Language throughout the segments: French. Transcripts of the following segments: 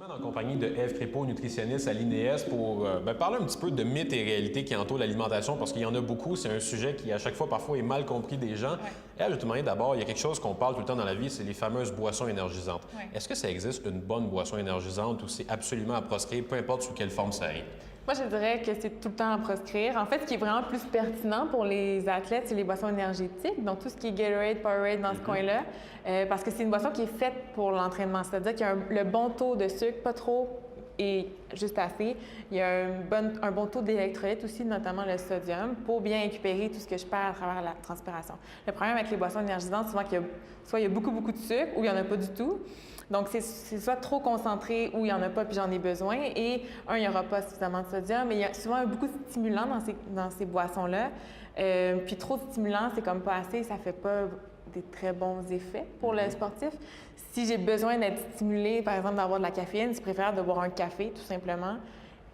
En compagnie de Ève Crépeau, nutritionniste à l'INES, pour parler un petit peu de mythes et réalités qui entourent l'alimentation, parce qu'il y en a beaucoup. C'est un sujet qui, à chaque fois, parfois, est mal compris des gens. Ouais. Ève, je vais te demander d'abord, il y a quelque chose qu'on parle tout le temps dans la vie, c'est les fameuses boissons énergisantes. Ouais. Est-ce que ça existe une bonne boisson énergisante ou c'est absolument à proscrire, peu importe sous quelle forme ça arrive? Moi, je dirais que c'est tout le temps à proscrire. En fait, ce qui est vraiment plus pertinent pour les athlètes, c'est les boissons énergétiques, donc tout ce qui est Gatorade, Powerade dans ce coin-là, parce que c'est une boisson qui est faite pour l'entraînement, c'est-à-dire qu'il y a le bon taux de sucre, pas trop et juste assez. Il y a un bon taux d'électrolytes aussi, notamment le sodium, pour bien récupérer tout ce que je perds à travers la transpiration. Le problème avec les boissons énergisantes, souvent qu'il y a, soit il y a beaucoup, beaucoup de sucre ou il n'y en a pas du tout. Donc, c'est soit trop concentré ou il n'y en a pas puis j'en ai besoin. Et il n'y aura pas suffisamment de sodium. Mais il y a souvent beaucoup de stimulants dans ces boissons-là. Puis trop de stimulants, c'est comme pas assez. Ça fait pas des très bons effets pour le sportif. Si j'ai besoin d'être stimulé, par exemple, d'avoir de la caféine, c'est préférable de boire un café, tout simplement,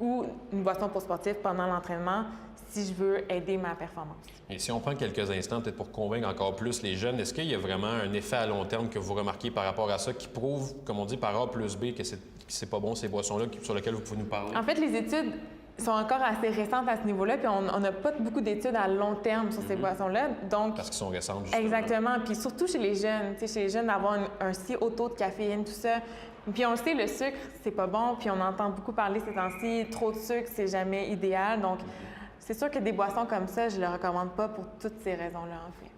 ou une boisson pour sportif pendant l'entraînement si je veux aider ma performance. Et si on prend quelques instants, peut-être pour convaincre encore plus les jeunes, est-ce qu'il y a vraiment un effet à long terme que vous remarquez par rapport à ça qui prouve, comme on dit, par A plus B, que c'est pas bon ces boissons-là sur lesquelles vous pouvez nous parler? En fait, les études sont encore assez récentes à ce niveau-là, puis on n'a pas beaucoup d'études à long terme sur ces boissons-là. Donc, Parce qu'ils sont récentes, justement. exactement. Puis surtout chez les jeunes, chez les jeunes, d'avoir un si haut taux de caféine, tout ça. Puis on le sait, le sucre, c'est pas bon. Puis on entend beaucoup parler ces temps-ci, trop de sucre, c'est jamais idéal. Donc, c'est sûr que des boissons comme ça, je ne le recommande pas pour toutes ces raisons-là, en fait.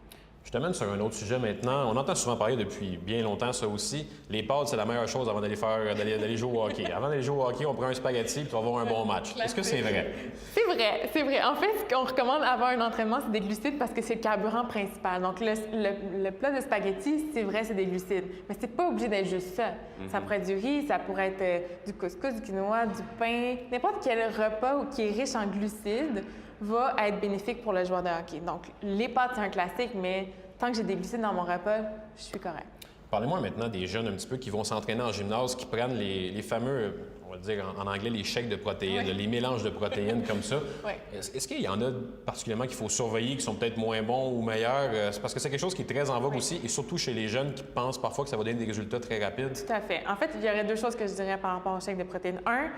Je t'amène sur un autre sujet maintenant. On entend souvent parler depuis bien longtemps ça aussi. Les pâtes, c'est la meilleure chose avant d'aller jouer au hockey. Avant d'aller jouer au hockey, on prend un spaghetti puis tu vas avoir un bon match. Est-ce que c'est vrai? C'est vrai, c'est vrai. En fait, ce qu'on recommande avant un entraînement, c'est des glucides parce que c'est le carburant principal. Donc, le plat de spaghetti, c'est vrai, c'est des glucides. Mais c'est pas obligé d'être juste ça. Ça pourrait être du riz, ça pourrait être du couscous, du quinoa, du pain. N'importe quel repas qui est riche en glucides va être bénéfique pour le joueur de hockey. Donc, les pâtes, c'est un classique, mais tant que j'ai des glucides dans mon repas, je suis correct. Parlez-moi maintenant des jeunes un petit peu qui vont s'entraîner en gymnase, qui prennent les fameux, on va dire en anglais, les shakes de protéines, Oui. les mélanges de protéines comme ça. Oui. Est-ce qu'il y en a particulièrement qu'il faut surveiller, qui sont peut-être moins bons ou meilleurs? C'est parce que c'est quelque chose qui est très en vogue aussi, et surtout chez les jeunes qui pensent parfois que ça va donner des résultats très rapides. Tout à fait. En fait, il y aurait deux choses que je dirais par rapport aux shakes de protéines. Un,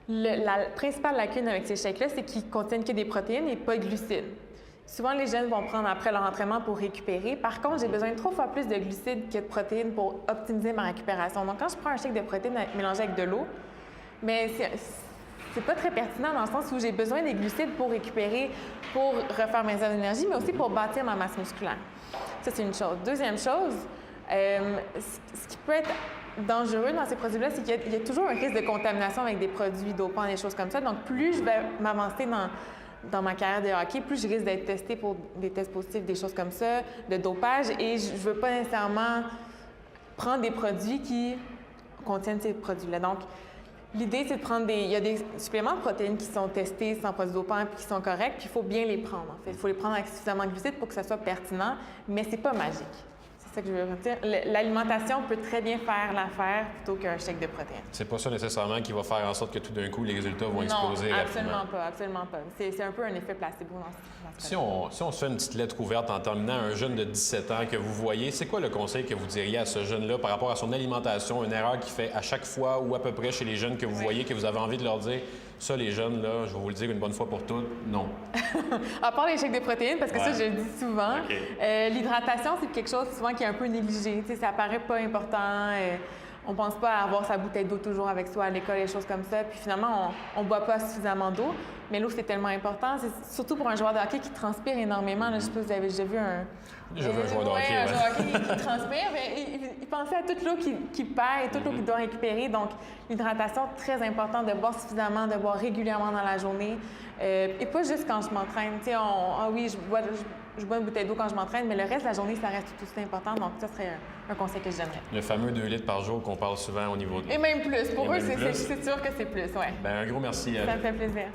la principale lacune avec ces shakes-là, c'est qu'ils contiennent que des protéines et pas de glucides. Souvent, les jeunes vont prendre après leur entraînement pour récupérer. Par contre, j'ai besoin de 3 fois plus de glucides que de protéines pour optimiser ma récupération. Donc, quand je prends un shake de protéines mélangé avec de l'eau, mais c'est pas très pertinent dans le sens où j'ai besoin des glucides pour récupérer, pour refaire mes heures d'énergie, mais aussi pour bâtir ma masse musculaire. Ça, c'est une chose. Deuxième chose, ce qui peut être dangereux dans ces produits-là, c'est qu'il y a toujours un risque de contamination avec des produits dopants, des choses comme ça. Donc, plus je vais m'avancer dans ma carrière de hockey, plus je risque d'être testée pour des tests positifs, des choses comme ça, de dopage. Et je ne veux pas nécessairement prendre des produits qui contiennent ces produits-là. Donc, l'idée, c'est de prendre il y a des suppléments de protéines qui sont testés sans produits dopants et qui sont corrects, puis il faut bien les prendre, en fait. Il faut les prendre avec suffisamment de glucides pour que ça soit pertinent, mais c'est pas magique. C'est ça que je veux dire. L'alimentation peut très bien faire l'affaire plutôt qu'un shake de protéines. C'est pas ça nécessairement qui va faire en sorte que tout d'un coup, les résultats vont exploser rapidement. Non, absolument pas. C'est un peu un effet placebo dans ce cas-là. Si on se fait une petite lettre ouverte en terminant, un jeune de 17 ans que vous voyez, c'est quoi le conseil que vous diriez à ce jeune-là par rapport à son alimentation, une erreur qu'il fait à chaque fois ou à peu près chez les jeunes que vous voyez, que vous avez envie de leur dire, ça, les jeunes, là, je vais vous le dire une bonne fois pour toutes, non. À part les shakes de protéines, parce que ça, je le dis souvent, l'hydratation, c'est quelque chose souvent qui est un peu négligé. Tu sais, ça paraît pas important. On pense pas à avoir sa bouteille d'eau toujours avec soi à l'école, des choses comme ça. Puis finalement, on boit pas suffisamment d'eau. Mais l'eau, c'est tellement important. C'est surtout pour un joueur de hockey qui transpire énormément. Là, je sais pas si vous avez déjà vu un... Déjà vu un joueur de hockey, un joueur de hockey qui transpire. Mais il pensait à toute l'eau qu'il perd et toute l'eau qu'il doit récupérer. Donc, l'hydratation, très important de boire suffisamment, de boire régulièrement dans la journée. Et pas juste quand je m'entraîne. Tu sais, oui, je bois une bouteille d'eau quand je m'entraîne, mais le reste de la journée, ça reste tout aussi important. Donc, ça serait un conseil que je donnerais. Le fameux 2 litres par jour qu'on parle souvent au niveau de... Et même plus. Pour eux, c'est sûr que c'est plus, oui. Bien, un gros merci. Ça me fait plaisir.